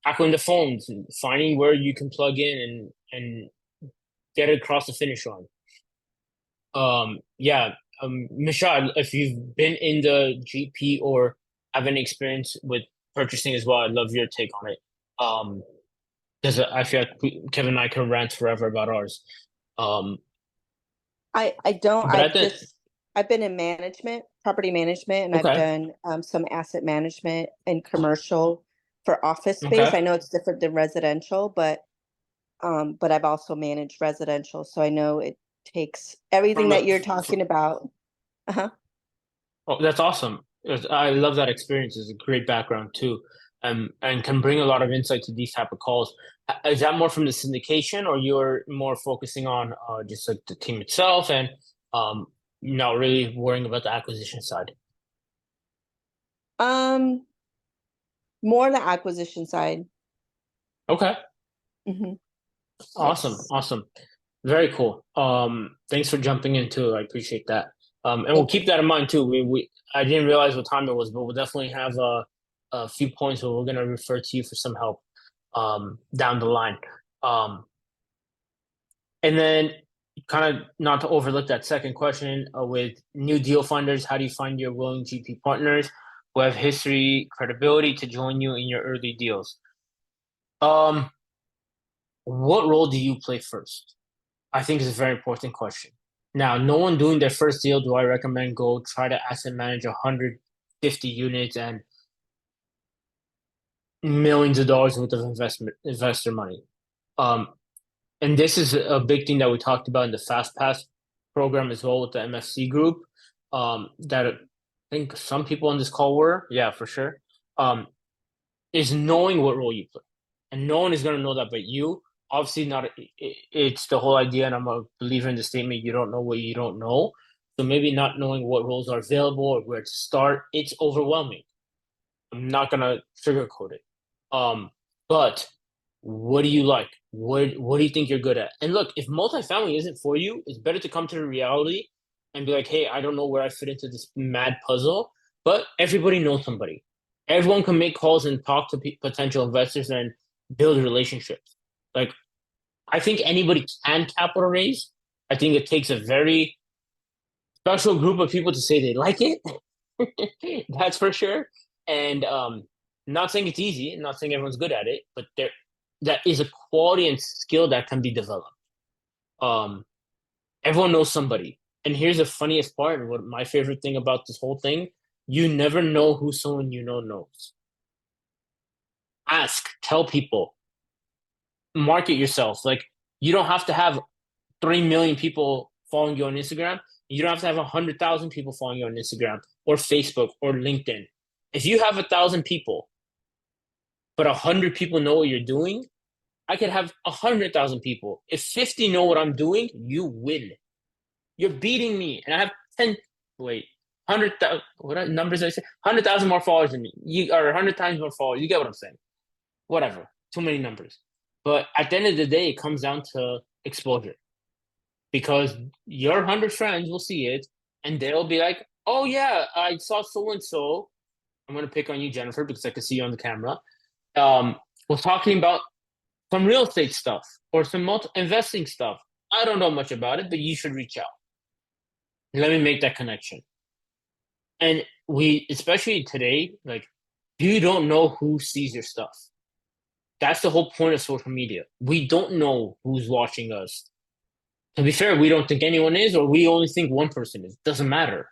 tackling the phones and finding where you can plug in and get it across the finish line. Yeah. Michelle, if you've been in the GP or have any experience with purchasing as well, I'd love your take on it. Because I feel like Kevin and I can rant forever about ours. Um, I don't. but I think I've been in management, property management, and I've okay, done some asset management and commercial for office space. okay, I know it's different than residential, but I've also managed residential, so I know it takes everything from that you're a, talking about. Uh-huh. oh, that's awesome. I love that experience. It's a great background too, and can bring a lot of insight to these type of calls. Is that more from the syndication, or you're more focusing on just like the team itself and um, not really worrying about the acquisition side? Um, More the acquisition side. Okay, Hmm. awesome, Yes. awesome, very cool. Thanks for jumping in too. I appreciate that. And we'll Thank keep you. that in mind too. We I didn't realize what time it was, but we'll definitely have a few points where we're gonna refer to you for some help down the line. Um, and then kind of not to overlook that second question with new deal funders, how do you find your willing GP partners who have history, credibility to join you in your early deals? Um, what role do you play first? I think is a very important question. Now, no one doing their first deal do I recommend go try to asset manage 150 units and millions of dollars worth of investor money. Um, and this is a big thing that we talked about in the Fast Pass program as well with the MFC group. That I think some people on this call were, yeah, for sure. Um, is knowing what role you play, and no one is going to know that but you. Obviously, not. It's the whole idea, and I'm a believer in the statement: you don't know what you don't know. So maybe not knowing what roles are available or where to start, it's overwhelming. I'm not gonna sugarcoat it. Um, but what do you like? What do you think you're good at? And look, if multifamily isn't for you, it's better to come to the reality and be like, hey, I don't know where I fit into this mad puzzle, but everybody knows somebody. Everyone can make calls and talk to potential investors and build relationships. Like, I think anybody can capital raise. I think it takes a very special group of people to say they like it. That's for sure. And not saying it's easy, not saying everyone's good at it, but there that is a quality and skill that can be developed. Um, Everyone knows somebody. And here's the funniest part, and what my favorite thing about this whole thing, you never know who someone you know knows. Ask, tell people, market yourself. Like you don't have to have 3 million people following you on Instagram. You don't have to have 100,000 people following you on Instagram or Facebook or LinkedIn. If you have 1,000 people, but 100 people know what you're doing, I could have 100,000 people. If 50 know what I'm doing, you win. You're beating me, and I have 10. Wait, 100,000. What numbers did I say? 100,000 more followers than me. You or 100 times more followers. You get what I'm saying? Whatever. Too many numbers. But at the end of the day, it comes down to exposure because your 100 friends will see it, and they'll be like, "Oh yeah, I saw so and so." I'm gonna pick on you, Jennifer, because I can see you on the camera. We're talking about some real estate stuff or some investing stuff. I don't know much about it, but you should reach out. Let me make that connection. And we, especially today, like you don't know who sees your stuff. That's the whole point of social media. We don't know who's watching us. To be fair, we don't think anyone is, or we only think one person is. Doesn't matter.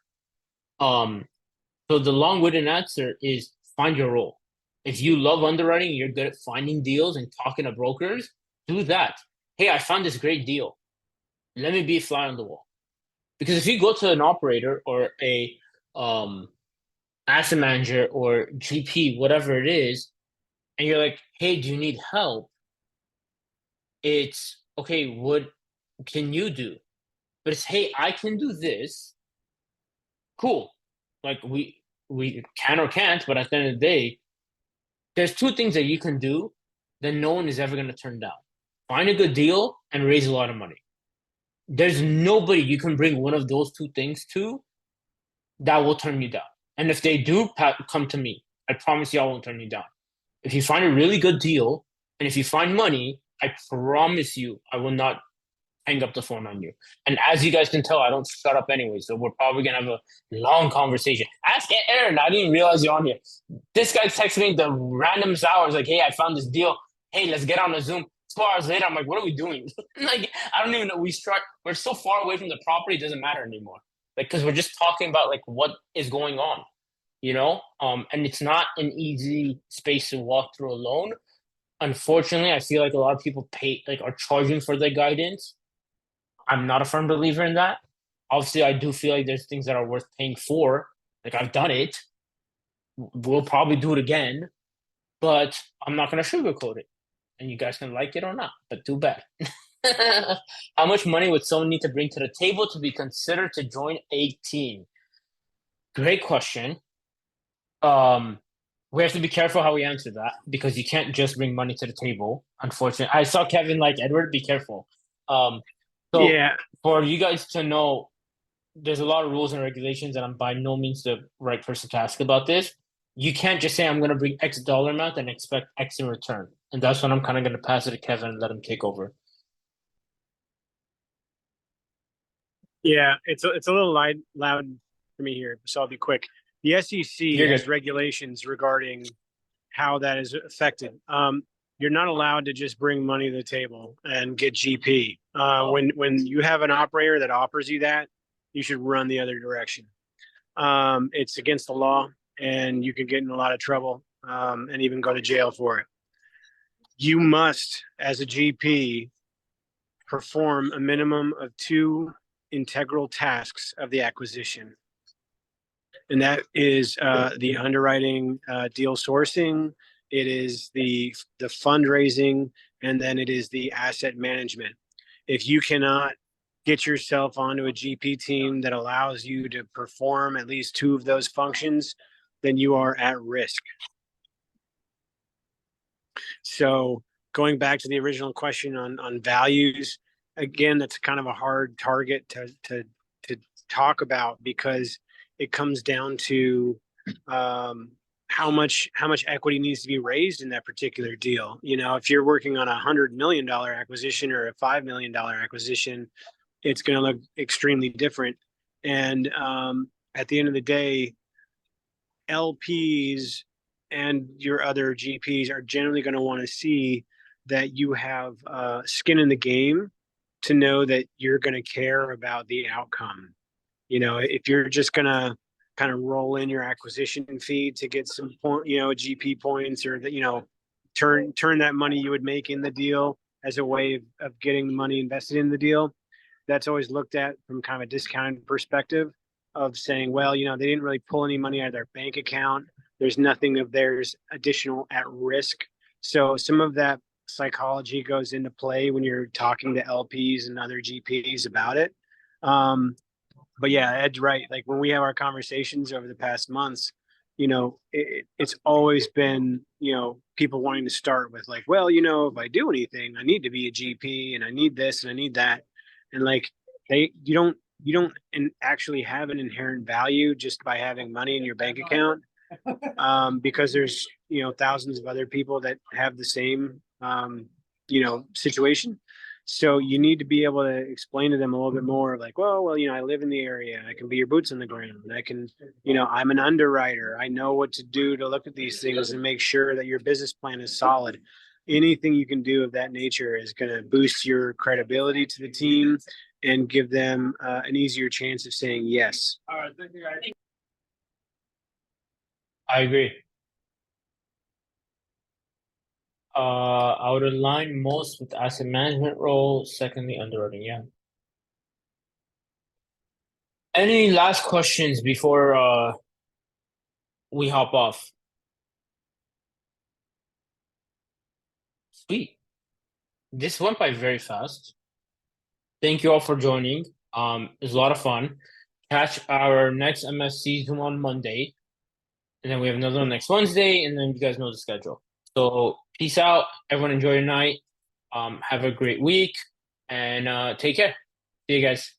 Um, so the long-winded answer is find your role. If you love underwriting, you're good at finding deals and talking to brokers, do that. Hey, I found this great deal. Let me be a fly on the wall. Because if you go to an operator or a um, asset manager or GP, whatever it is, and you're like, hey, do you need help? It's okay, what can you do? But it's hey, I can do this. Cool. Like we can or can't, but at the end of the day, there's two things that you can do that no one is ever gonna turn down. Find a good deal and raise a lot of money. There's nobody you can bring one of those two things to that will turn you down. And if they do come to me, I promise you I won't turn you down. If you find a really good deal and if you find money, I promise you I will not hang up the phone on you. And as you guys can tell, I don't shut up anyway. So we're probably gonna have a long conversation. Ask Aaron. I didn't realize you're on here. This guy texted me the randomest hours, like, hey, I found this deal. Hey, let's get on a Zoom. 2 hours later, I'm like, what are we doing? Like, I don't even know. We're so far away from the property, it doesn't matter anymore. Like, because we're just talking about like what is going on, you know? And it's not an easy space to walk through alone. Unfortunately, I feel like a lot of people are charging for their guidance. I'm not a firm believer in that. Obviously, I do feel like there's things that are worth paying for. Like I've done it, we'll probably do it again, but I'm not gonna sugarcoat it. And you guys can like it or not, but too bad. How much money would someone need to bring to the table to be considered to join a team? Great question. We have to be careful how we answer that because you can't just bring money to the table. Unfortunately, I saw Kevin like Edward. Be careful. So Yeah. for you guys to know, there's a lot of rules and regulations, and I'm by no means the right person to ask about this. You can't just say I'm going to bring X dollar amount and expect X in return. And that's when I'm kind of going to pass it to Kevin and let him take over. Yeah, it's a little loud for me here, so I'll be quick. The SEC You're has good. regulations regarding how that is affected. You're not allowed to just bring money to the table and get GP. When you have an operator that offers you that, you should run the other direction. It's against the law, and you can get in a lot of trouble and even go to jail for it. You must, as a GP, perform a minimum of 2 integral tasks of the acquisition. And that is the underwriting, deal sourcing, it is the fundraising, and then it is the asset management. If you cannot get yourself onto a GP team that allows you to perform at least 2 of those functions, then you are at risk. So going back to the original question on values, again, that's kind of a hard target to talk about because it comes down to how much equity needs to be raised in that particular deal. You know, if you're working on $100 million acquisition or a $5 million acquisition, it's going to look extremely different. And at the end of the day, LPs and your other GPs are generally going to want to see that you have skin in the game to know that you're going to care about the outcome. You know, if you're just going to kind of roll in your acquisition fee to get some point, GP points, or that, turn that money you would make in the deal as a way of getting the money invested in the deal, that's always looked at from kind of a discounted perspective of saying, well, they didn't really pull any money out of their bank account. There's nothing of theirs additional at risk. So some of that psychology goes into play when you're talking to LPs and other GPs about it. But yeah, Ed's right. Like when we have our conversations over the past months, it's always been, people wanting to start with like, well, if I do anything, I need to be a GP and I need this and I need that. And like you don't actually have an inherent value just by having money in your bank account, because there's thousands of other people that have the same situation. So you need to be able to explain to them a little bit more like, well, I live in the area, I can be your boots on the ground, I can, I'm an underwriter, I know what to do to look at these things and make sure that your business plan is solid. Anything you can do of that nature is going to boost your credibility to the team and give them an easier chance of saying yes. I agree. I would align most with asset management role. Secondly, underwriting. Yeah. Any last questions before we hop off? Sweet. This went by very fast. Thank you all for joining. It was a lot of fun. Catch our next MSC Zoom on Monday, and then we have another one next Wednesday, and then you guys know the schedule. So peace out. Everyone enjoy your night. Have a great week and take care. See you guys.